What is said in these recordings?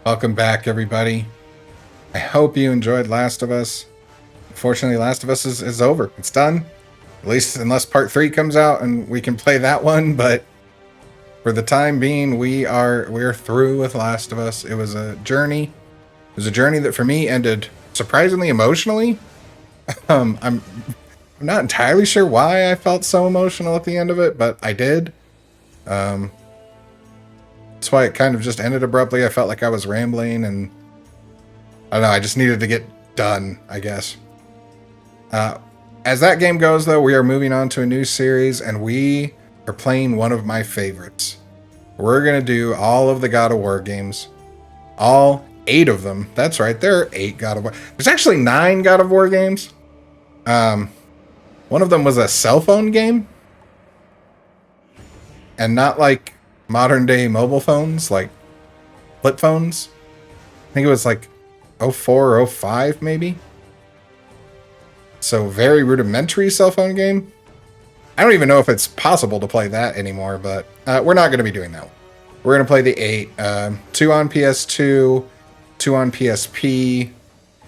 Welcome back, everybody. I hope you enjoyed Last of Us. Unfortunately, Last of Us is over. It's done. At least unless part 3 comes out and we can play that one, but for the time being, we're through with Last of Us. It was a journey. It was a journey that for me ended surprisingly emotionally. I'm not entirely sure why I felt so emotional at the end of it, but I did. That's why it kind of just ended abruptly. I felt like I was rambling, and I don't know, I just needed to get done, I guess. As that game goes, though, we are moving on to a new series, and we are playing one of my favorites. We're going to do all of the God of War games. All 8 of them. That's right, there are 8 God of War. There's actually 9 God of War games. One of them was a cell phone game. And not like modern day mobile phones, like flip phones. I think it was like 04 or 05 maybe. So very rudimentary cell phone game. I don't even know if it's possible to play that anymore, but we're not going to be doing that one. We're going to play the 8. 2 on PS2, 2 on PSP,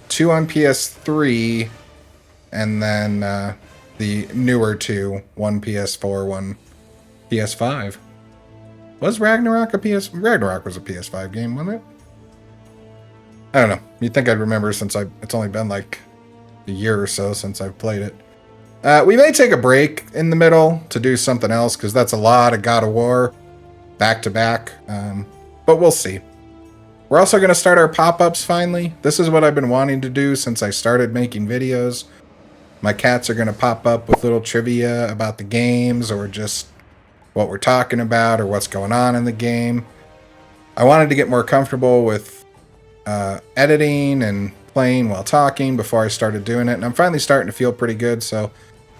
2 on PS3, and then the newer 2, 1 PS4, 1 PS5. Was Ragnarok a PS... Ragnarok was a PS5 game, wasn't it? I don't know. You'd think I'd remember since it's only been like a year or so since I've played it. We may take a break in the middle to do something else, because that's a lot of God of War back to back. But we'll see. We're also going to start our pop-ups finally. This is what I've been wanting to do since I started making videos. My cats are going to pop up with little trivia about the games, or just what we're talking about, or what's going on in the game. I wanted to get more comfortable with editing and playing while talking before I started doing it, and I'm finally starting to feel pretty good, so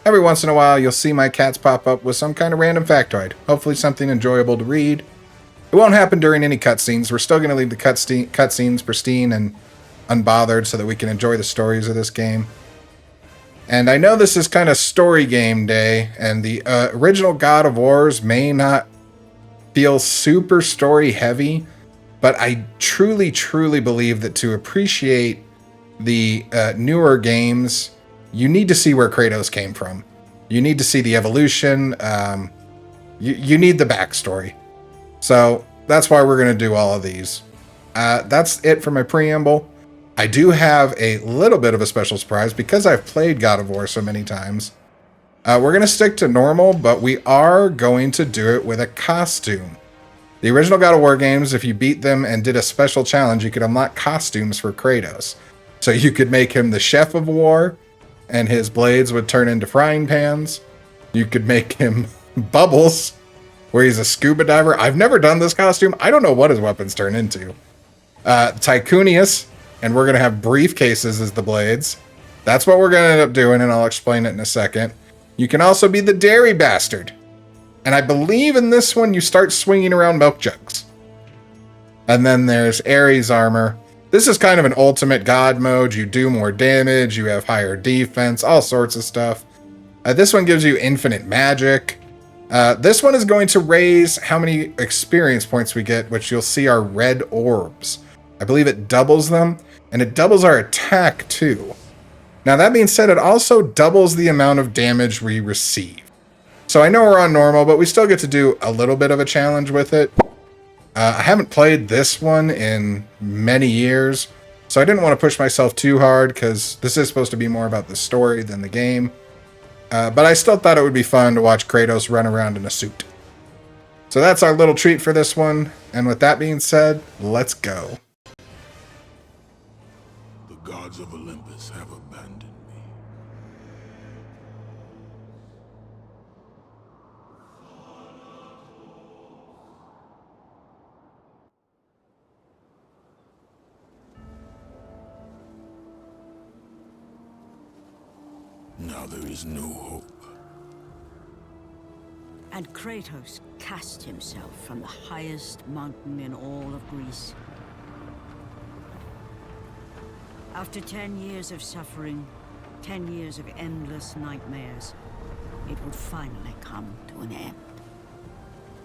every once in a while you'll see my cats pop up with some kind of random factoid, hopefully something enjoyable to read. It won't happen during any cutscenes. We're still going to leave the cutscenes pristine and unbothered so that we can enjoy the stories of this game. And I know this is kind of story game day, and the original God of Wars may not feel super story heavy, but I truly, truly believe that to appreciate the newer games, you need to see where Kratos came from. You need to see the evolution. You need the backstory. So that's why we're going to do all of these. That's it for my preamble. I do have a little bit of a special surprise because I've played God of War so many times. We're going to stick to normal, but we are going to do it with a costume. The original God of War games, if you beat them and did a special challenge, you could unlock costumes for Kratos. So you could make him the chef of war, and his blades would turn into frying pans. You could make him Bubbles, where he's a scuba diver. I've never done this costume. I don't know what his weapons turn into. Tycoonius, and we're going to have briefcases as the blades. That's what we're going to end up doing, and I'll explain it in a second. You can also be the dairy bastard. And I believe in this one, you start swinging around milk jugs. And then there's Ares armor. This is kind of an ultimate god mode. You do more damage, you have higher defense, all sorts of stuff. This one gives you infinite magic. This one is going to raise how many experience points we get, which you'll see are red orbs. I believe it doubles them, and it doubles our attack too. Now that being said, it also doubles the amount of damage we receive. So I know we're on normal, but we still get to do a little bit of a challenge with it. I haven't played this one in many years, so I didn't want to push myself too hard because this is supposed to be more about the story than the game. But I still thought it would be fun to watch Kratos run around in a suit. So that's our little treat for this one. And with that being said, let's go. The gods of Olympus have abandoned me. Now there is no hope. And Kratos cast himself from the highest mountain in all of Greece. After 10 years of suffering, 10 years of endless nightmares, it would finally come to an end.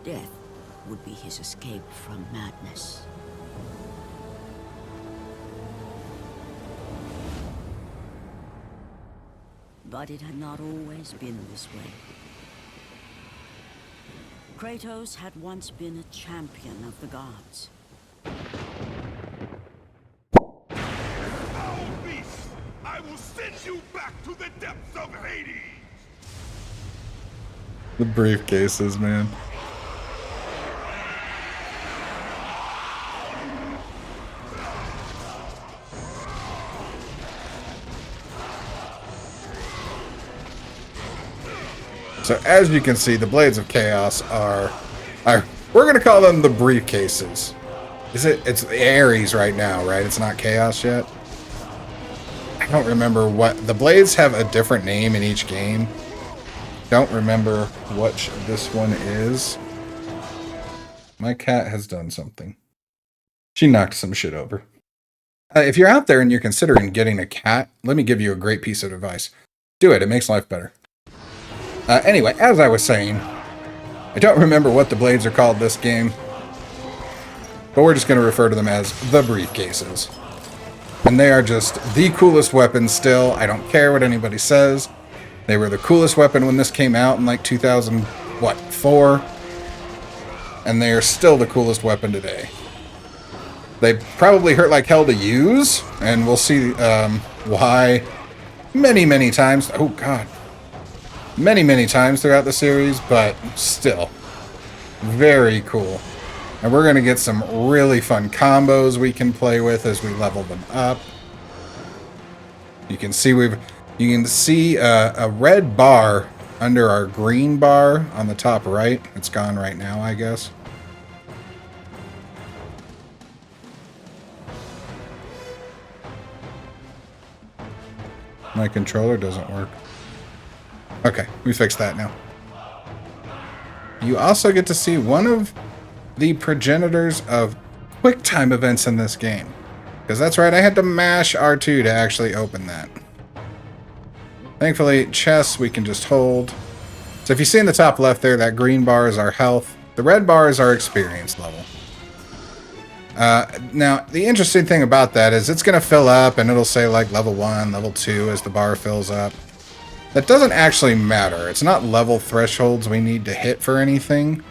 Death would be his escape from madness. But it had not always been this way. Kratos had once been a champion of the gods. Foul beast! I will send you back to the depths of Hades! The briefcases, man. So as you can see, the Blades of Chaos are we're gonna call them the briefcases. It's Ares right now, right? It's not Chaos yet. I don't remember what the Blades have a different name in each game. Don't remember what this one is. My cat has done something. She knocked some shit over. If you're out there and you're considering getting a cat, let me give you a great piece of advice. Do it. It makes life better. Anyway, as I was saying, I don't remember what the Blades are called this game, but we're just going to refer to them as the briefcases. And they are just the coolest weapons still. I don't care what anybody says. They were the coolest weapon when this came out in like 2004. And they are still the coolest weapon today. They probably hurt like hell to use, and we'll see why many times. Oh, God. Many times throughout the series, but still. Very cool. And we're going to get some really fun combos we can play with as we level them up. You can see a red bar under our green bar on the top right. It's gone right now, I guess. My controller doesn't work. Okay, we fixed that now. You also get to see one of the progenitors of QuickTime events in this game. Because that's right, I had to mash R2 to actually open that. Thankfully, chess we can just hold. So if you see in the top left there, that green bar is our health. The red bar is our experience level. Now, the interesting thing about that is it's going to fill up and it'll say like level 1, level 2 as the bar fills up. That doesn't actually matter. It's not level thresholds we need to hit for anything.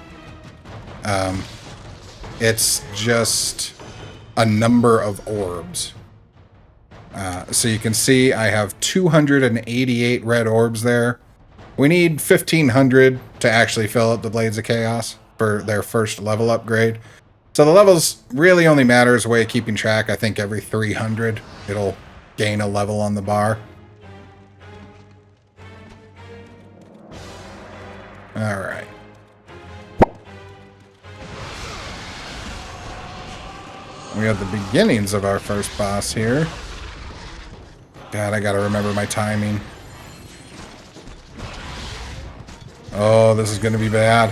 It's just a number of orbs. So you can see I have 288 red orbs there. We need 1,500 to actually fill up the Blades of Chaos for their first level upgrade. So the levels really only matter as a way of keeping track. I think every 300 it'll gain a level on the bar. Alright. We have the beginnings of our first boss here. God, I gotta remember my timing. Oh, this is gonna be bad.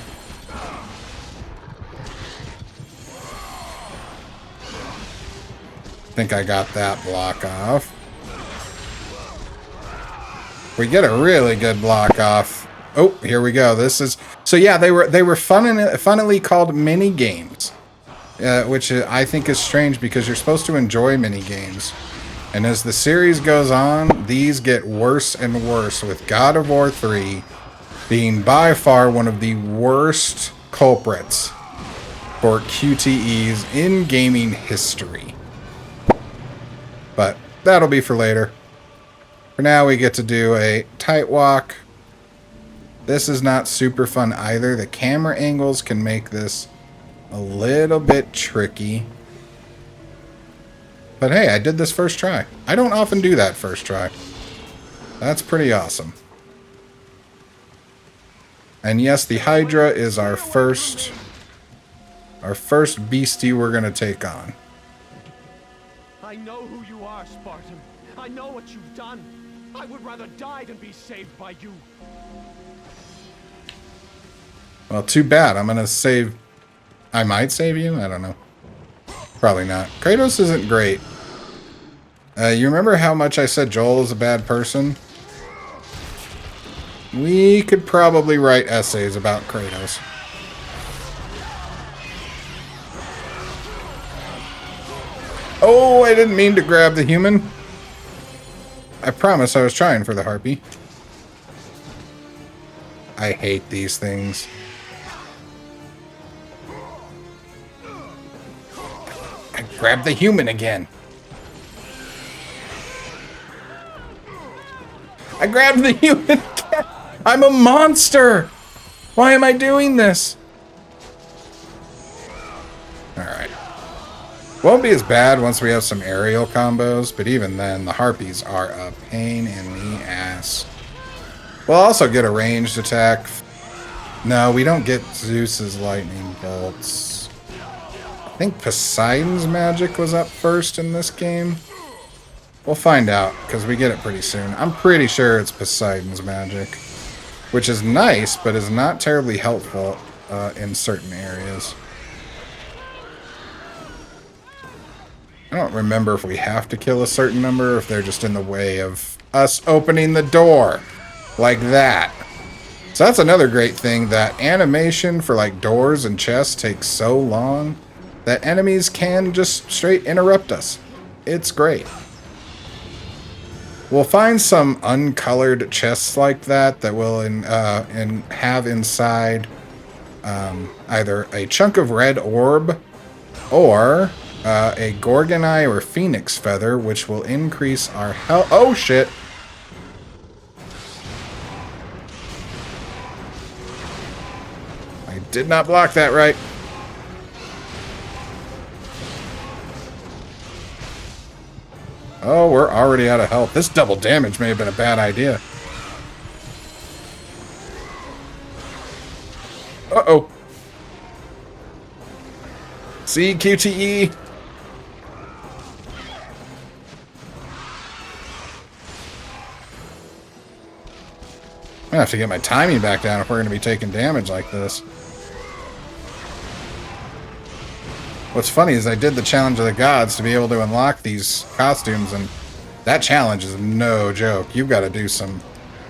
I think I got that block off. We get a really good block off. Oh, here we go. This is so yeah. They were funnily called mini games, which I think is strange because you're supposed to enjoy mini games. And as the series goes on, these get worse and worse. With God of War 3 being by far one of the worst culprits for QTEs in gaming history. But that'll be for later. For now, we get to do a tight walk. This is not super fun either. The camera angles can make this a little bit tricky. But hey, I did this first try. I don't often do that first try. That's pretty awesome. And yes, the Hydra is our first beastie we're going to take on. I know who you are, Spartan. I know what you've done. I would rather die than be saved by you. Well, too bad. I'm going to save... I might save you? I don't know. Probably not. Kratos isn't great. You remember how much I said Joel is a bad person? We could probably write essays about Kratos. Oh, I didn't mean to grab the human. I promise I was trying for the harpy. I hate these things. I grabbed the human again. I grabbed the human again. I'm a monster. Why am I doing this? Alright. Won't be as bad once we have some aerial combos, but even then, the harpies are a pain in the ass. We'll also get a ranged attack. No, we don't get Zeus's lightning bolts. I think Poseidon's magic was up first in this game. We'll find out, because we get it pretty soon. I'm pretty sure it's Poseidon's magic, which is nice, but is not terribly helpful in certain areas. I don't remember if we have to kill a certain number, or if they're just in the way of us opening the door. Like that. So that's another great thing, that animation for like doors and chests takes so long that enemies can just straight interrupt us. It's great. We'll find some uncolored chests like that will have inside either a chunk of red orb or a Gorgon Eye or Phoenix Feather, which will increase our health. Oh, shit. I did not block that right. Oh, we're already out of health. This double damage may have been a bad idea. Uh-oh. See, QTE. I'm gonna have to get my timing back down if we're gonna be taking damage like this. What's funny is I did the Challenge of the Gods to be able to unlock these costumes, and that challenge is no joke. You've got to do some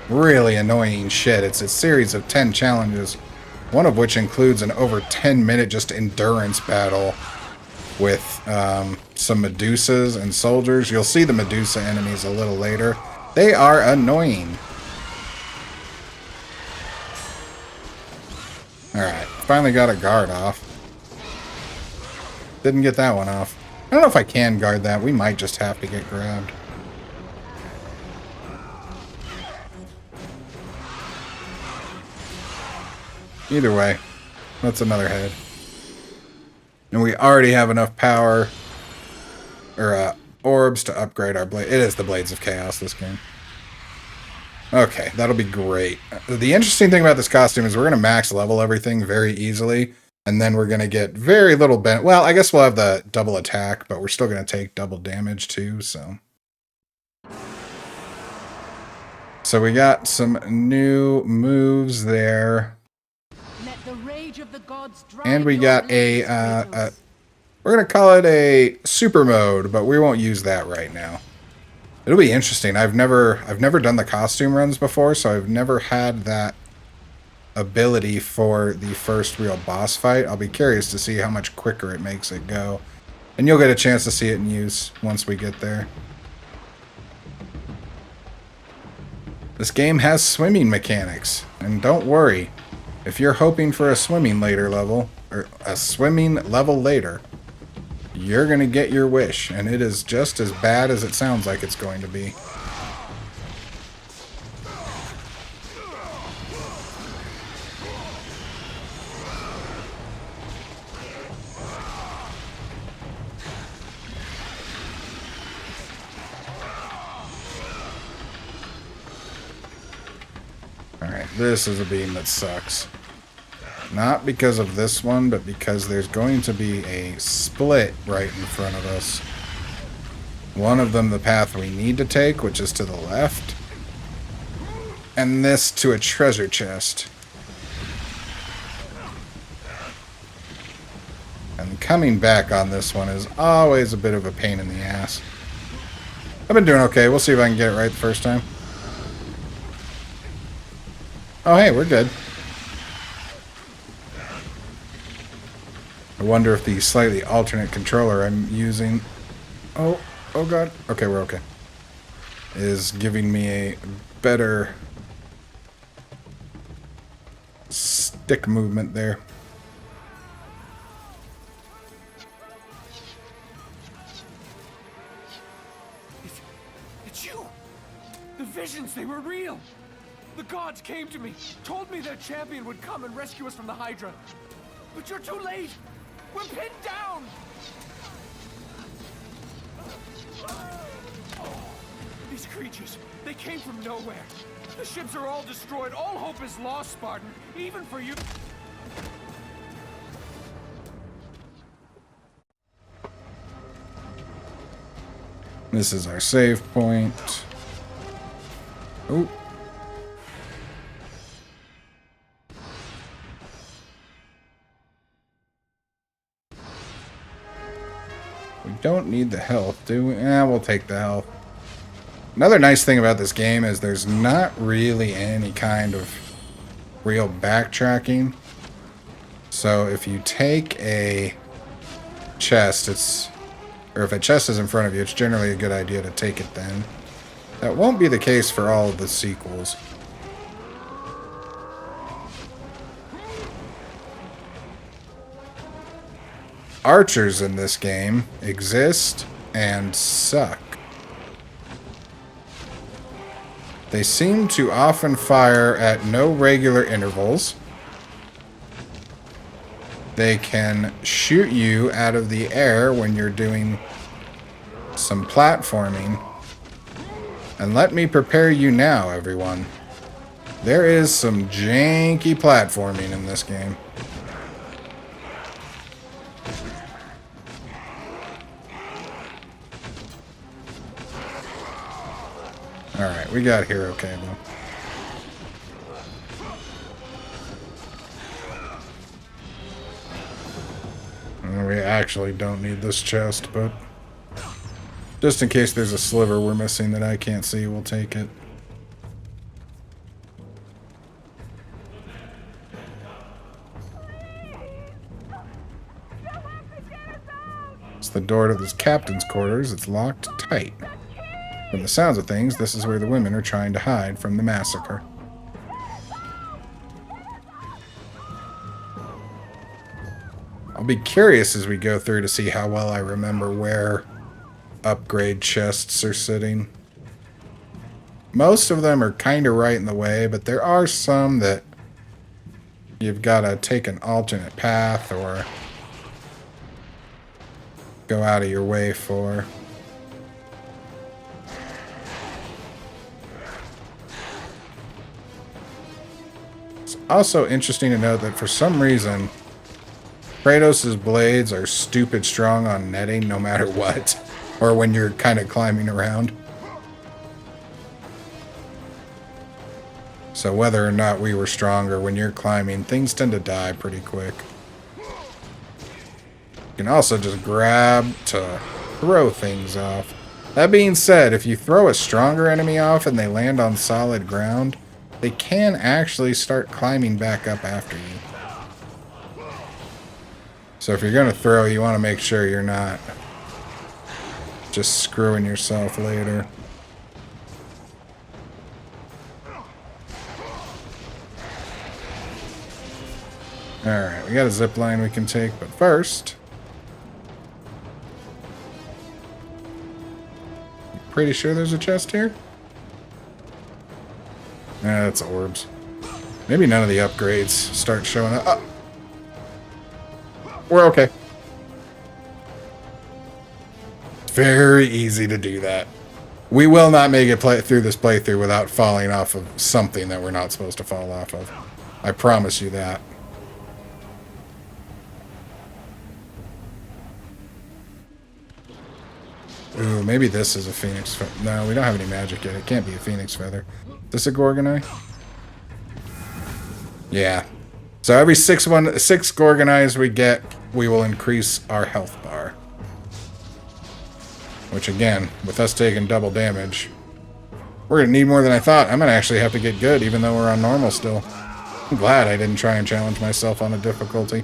really annoying shit. It's a series of 10 challenges, one of which includes an over 10-minute just endurance battle with some Medusas and soldiers. You'll see the Medusa enemies a little later. They are annoying. Alright, finally got a guard off. Didn't get that one off. I don't know if I can guard that. We might just have to get grabbed. Either way, that's another head. And we already have enough power, or orbs to upgrade our blade. It is the Blades of Chaos, this game. Okay, that'll be great. The interesting thing about this costume is we're going to max level everything very easily. And then we're going to get very little well, I guess we'll have the double attack, but we're still going to take double damage too, so. So we got some new moves there. Let the rage of the gods drive And we your got enemies' we're going to call it a super mode, but we won't use that right now. It'll be interesting. I've never done the costume runs before, so I've never had that ability for the first real boss fight. I'll be curious to see how much quicker it makes it go. And you'll get a chance to see it in use once we get there. This game has swimming mechanics. And don't worry, if you're hoping for a swimming level later, you're going to get your wish. And it is just as bad as it sounds like it's going to be. This is a beam that sucks. Not because of this one, but because there's going to be a split right in front of us. One of them the path we need to take, which is to the left. And this to a treasure chest. And coming back on this one is always a bit of a pain in the ass. I've been doing okay. We'll see if I can get it right the first time. Oh, hey, we're good. I wonder if the slightly alternate controller I'm using... Oh god. Okay, we're okay. Is giving me a better stick movement there. It's you! The visions, they were real! The gods came to me, told me their champion would come and rescue us from the Hydra. But you're too late! We're pinned down! These creatures, they came from nowhere. The ships are all destroyed. All hope is lost, Spartan. Even for you. This is our save point. Oh. We don't need the health, do we? We'll take the health. Another nice thing about this game is there's not really any kind of real backtracking. So if you take a chest, or if a chest is in front of you, it's generally a good idea to take it then. That won't be the case for all of the sequels. Archers in this game exist and suck. They seem to often fire at no regular intervals. They can shoot you out of the air when you're doing some platforming. And let me prepare you now, everyone. There is some janky platforming in this game. Alright, we got here okay, though. We actually don't need this chest, but just in case there's a sliver we're missing that I can't see, we'll take it. It's the door to this captain's quarters. It's locked tight. From the sounds of things, this is where the women are trying to hide from the massacre. I'll be curious as we go through to see how well I remember where upgrade chests are sitting. Most of them are kind of right in the way, but there are some that you've got to take an alternate path or go out of your way for. It's also interesting to note that for some reason, Kratos' blades are stupid strong on netting no matter what, or when you're kind of climbing around. So whether or not we were stronger when you're climbing, things tend to die pretty quick. You can also just grab to throw things off. That being said, if you throw a stronger enemy off and they land on solid ground, they can actually start climbing back up after you. So if you're going to throw, you want to make sure you're not just screwing yourself later. Alright, we got a zip line we can take, but first... Pretty sure there's a chest here? Nah, that's orbs. Maybe none of the upgrades start showing up. Oh. We're okay. Very easy to do that. We will not make it through this playthrough without falling off of something that we're not supposed to fall off of. I promise you that. Ooh, maybe this is a phoenix feather. No, we don't have any magic yet. It can't be a phoenix feather. Is this a Gorgonite? Yeah. So every six Gorgonites we get, we will increase our health bar. Which again, with us taking double damage, we're gonna need more than I thought. I'm gonna actually have to get good, even though we're on normal still. I'm glad I didn't try and challenge myself on the difficulty.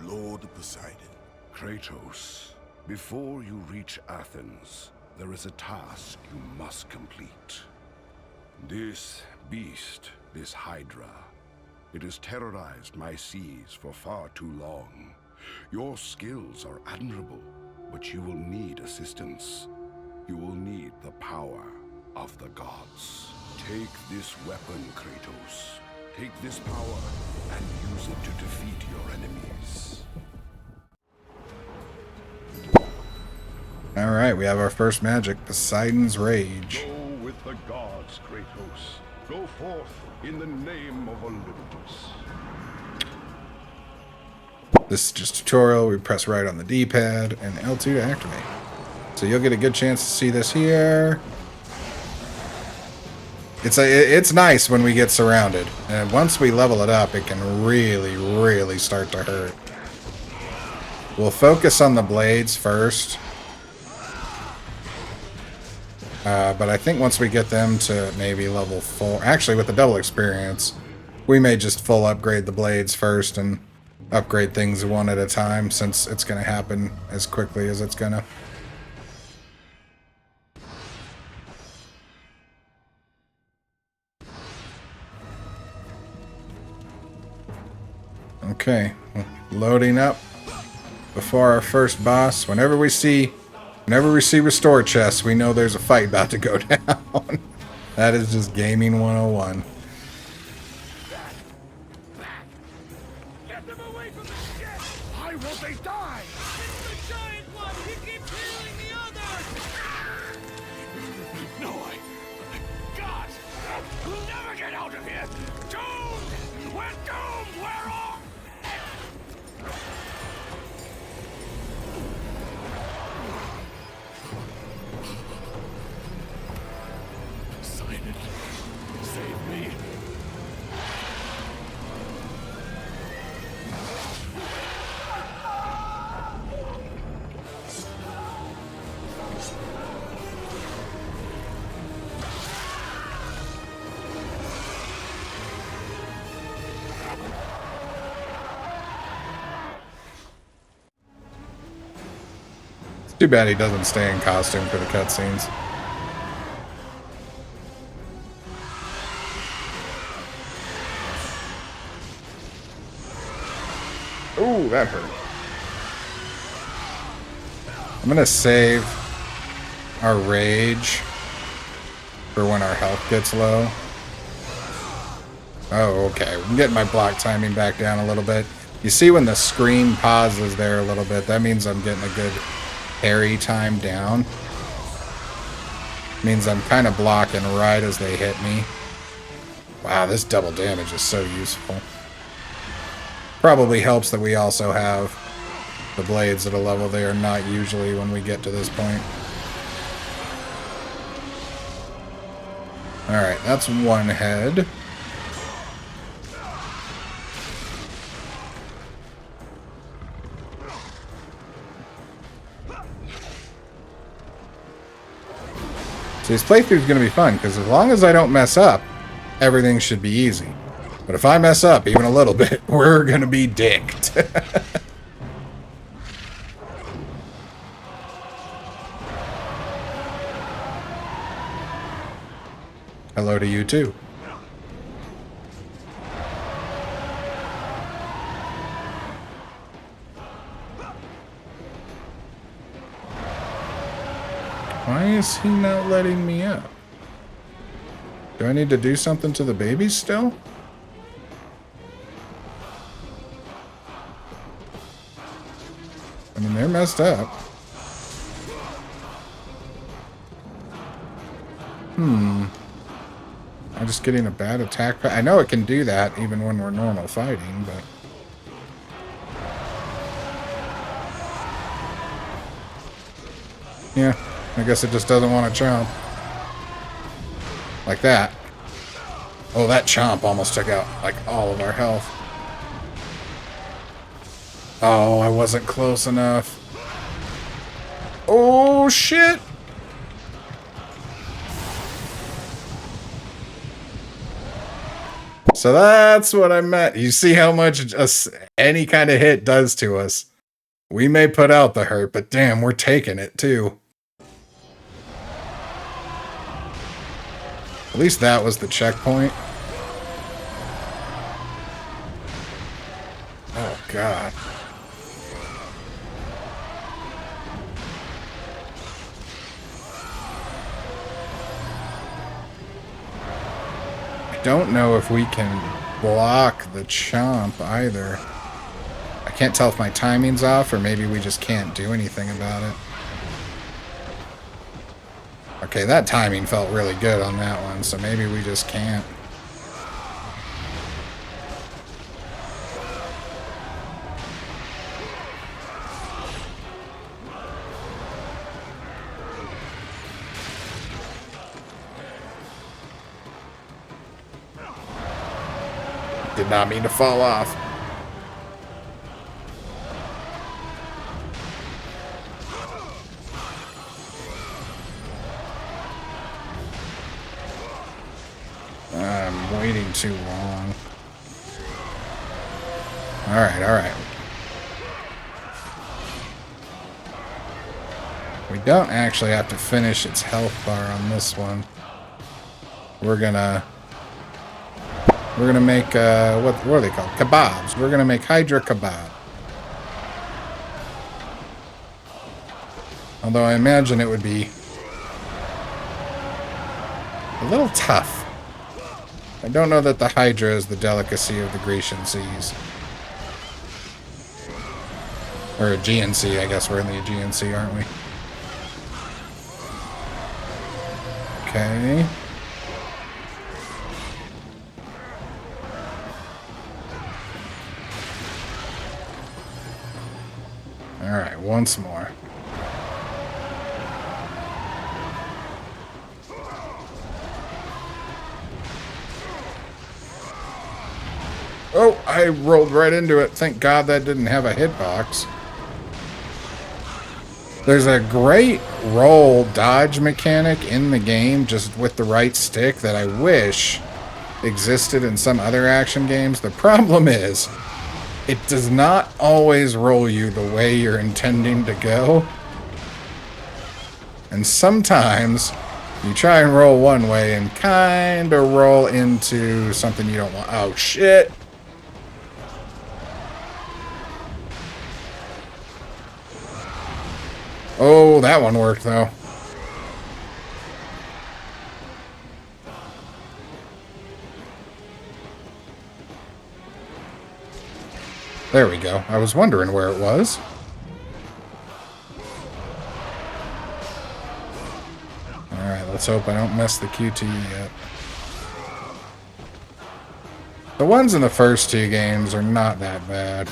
Lord Poseidon. Kratos, before you reach Athens, there is a task you must complete. This beast, this Hydra, it has terrorized my seas for far too long. Your skills are admirable, but you will need assistance. You will need the power of the gods. Take this weapon, Kratos. Take this power and use it to defeat your enemies. Alright, we have our first magic, Poseidon's Rage. Go with the gods, Kratos. Go forth in the name of Olympus. This is just a tutorial. We press right on the D-pad and L2 to activate. So you'll get a good chance to see this here. It's nice when we get surrounded. And once we level it up, it can really, really start to hurt. We'll focus on the blades first. But I think once we get them to maybe level 4... Actually, with the double experience, we may just full upgrade the blades first and upgrade things one at a time, since it's going to happen as quickly as it's going to. Okay, loading up before our first boss. Whenever we see restore chests, we know there's a fight about to go down. That is just gaming 101. Get them away from the ship! Why won't they die? It's the giant one! He keeps healing the others! No, God! We'll never get out of here! Doomed! We're doomed! We're all... Poseidon, save me! It's too bad he doesn't stay in costume for the cutscenes. Ooh, that hurt. I'm gonna save our rage for when our health gets low. Oh, okay. I'm getting my block timing back down a little bit. You see when the screen pauses there a little bit, that means I'm getting a good parry time down. Means I'm kind of blocking right as they hit me. Wow, this double damage is so useful. Probably helps that we also have the blades at a level they are not usually when we get to this point. Alright, that's one head. So this playthrough is going to be fun, because as long as I don't mess up, everything should be easy. But if I mess up even a little bit, we're going to be dicked. Hello to you too. Why is he not letting me up? Do I need to do something to the babies still? I mean, they're messed up. I'm just getting a bad attack. I know it can do that even when we're normal fighting, but... yeah, I guess it just doesn't want to chomp. Like that. Oh, that chomp almost took out, like, all of our health. Oh, I wasn't close enough. Oh, shit! So that's what I meant. You see how much any kind of hit does to us. We may put out the hurt, but damn, we're taking it too. At least that was the checkpoint. Oh, God. I don't know if we can block the chomp either. I can't tell if my timing's off or maybe we just can't do anything about it. Okay, that timing felt really good on that one, so maybe we just can't. Did not mean to fall off. I'm waiting too long. Alright, alright. We don't actually have to finish its health bar on this one. We're gonna make what are they called? Kebabs. We're gonna make Hydra kebab. Although I imagine it would be a little tough. I don't know that the Hydra is the delicacy of the Grecian seas. Or Aegean Sea, I guess we're in the Aegean Sea, aren't we? Okay. Alright, once more. Oh, I rolled right into it. Thank God that didn't have a hitbox. There's a great roll dodge mechanic in the game just with the right stick that I wish existed in some other action games. The problem is, it does not always roll you the way you're intending to go. And sometimes you try and roll one way and kind of roll into something you don't want. Oh, shit. Oh, that one worked, though. There we go. I was wondering where it was. Alright, let's hope I don't mess the QT yet. The ones in the first two games are not that bad.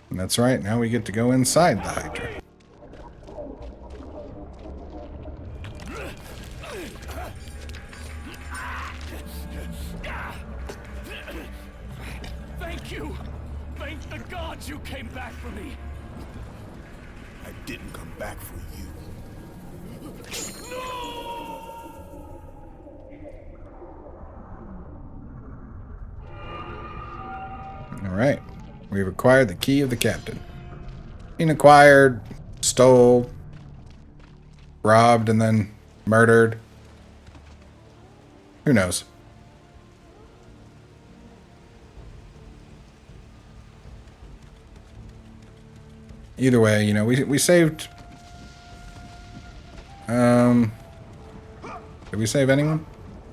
And that's right, now we get to go inside the Hydra. Thank you! Thank the gods you came back for me! I didn't come back for you. Alright. We've acquired the key of the captain. Being acquired, stole, robbed, and then murdered. Who knows? Either way, you know, we saved... Did we save anyone?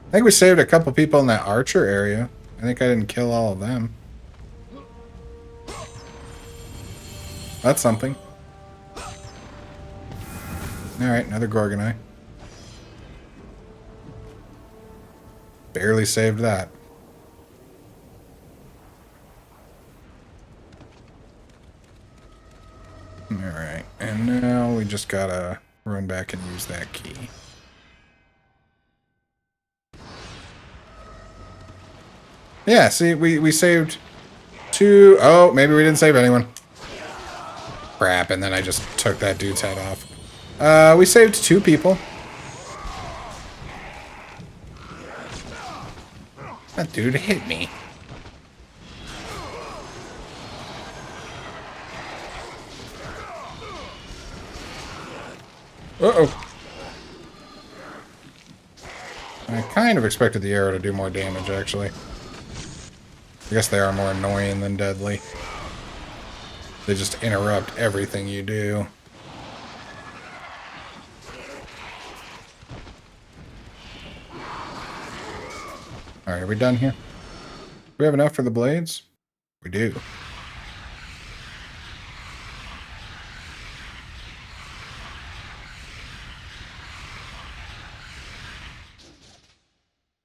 I think we saved a couple people in that archer area. I think I didn't kill all of them. That's something. Alright, another Gorgonite. Barely saved that. Alright, and now we just gotta run back and use that key. Yeah, see, we saved 2... Oh, maybe we didn't save anyone. Crap, and then I just took that dude's head off. We saved 2 people. That dude hit me. Uh-oh. I kind of expected the arrow to do more damage, actually. I guess they are more annoying than deadly. They just interrupt everything you do. Alright, are we done here? Do we have enough for the blades? We do.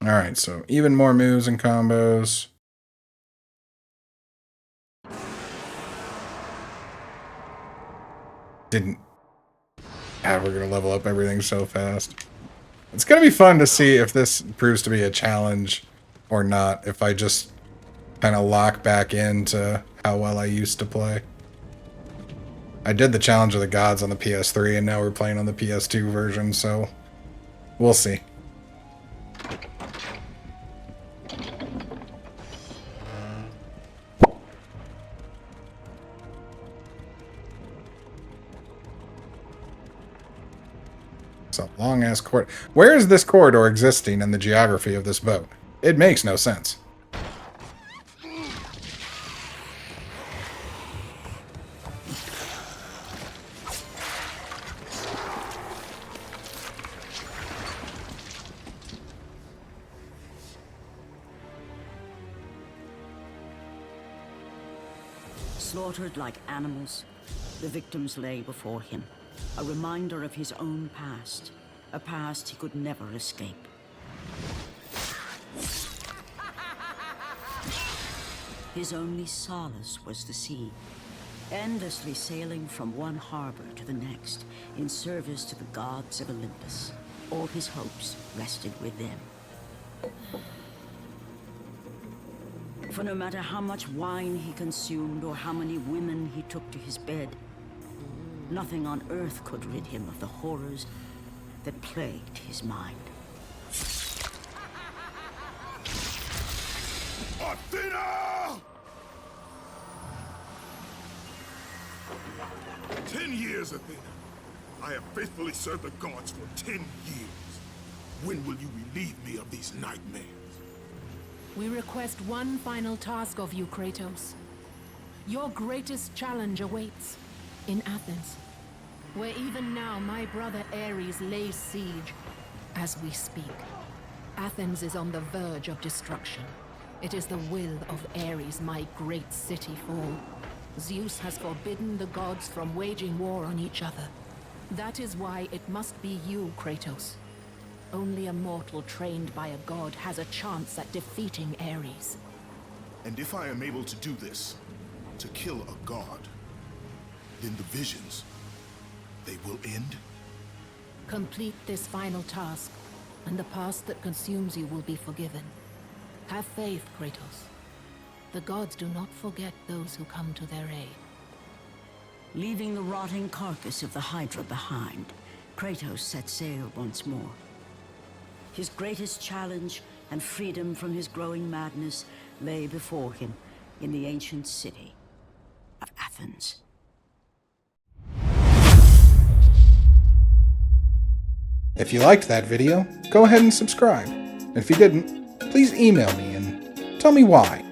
Alright, so even more moves and combos. Didn't... Ah, we're gonna level up everything so fast. It's gonna be fun to see if this proves to be a challenge or not, if I just kind of lock back into how well I used to play. I did the Challenge of the Gods on the PS3, and now we're playing on the PS2 version, so we'll see. It's a long-ass corridor. Where is this corridor existing in the geography of this boat? It makes no sense. Slaughtered like animals, the victims lay before him, a reminder of his own past, a past he could never escape. His only solace was the sea, endlessly sailing from one harbor to the next in service to the gods of Olympus. All his hopes rested with them. For no matter how much wine he consumed or how many women he took to his bed, nothing on earth could rid him of the horrors that plagued his mind. Athena! 10 years, Athena. I have faithfully served the gods for 10 years. When will you relieve me of these nightmares? We request one final task of you, Kratos. Your greatest challenge awaits in Athens, where even now my brother Ares lays siege as we speak. Athens is on the verge of destruction. It is the will of Ares my great city fall. Zeus has forbidden the gods from waging war on each other. That is why it must be you, Kratos. Only a mortal trained by a god has a chance at defeating Ares. And if I am able to do this, to kill a god, then the visions, they will end? Complete this final task, and the past that consumes you will be forgiven. Have faith, Kratos. The gods do not forget those who come to their aid. Leaving the rotting carcass of the Hydra behind, Kratos set sail once more. His greatest challenge and freedom from his growing madness lay before him in the ancient city of Athens. If you liked that video, go ahead and subscribe. If you didn't, please email me and tell me why.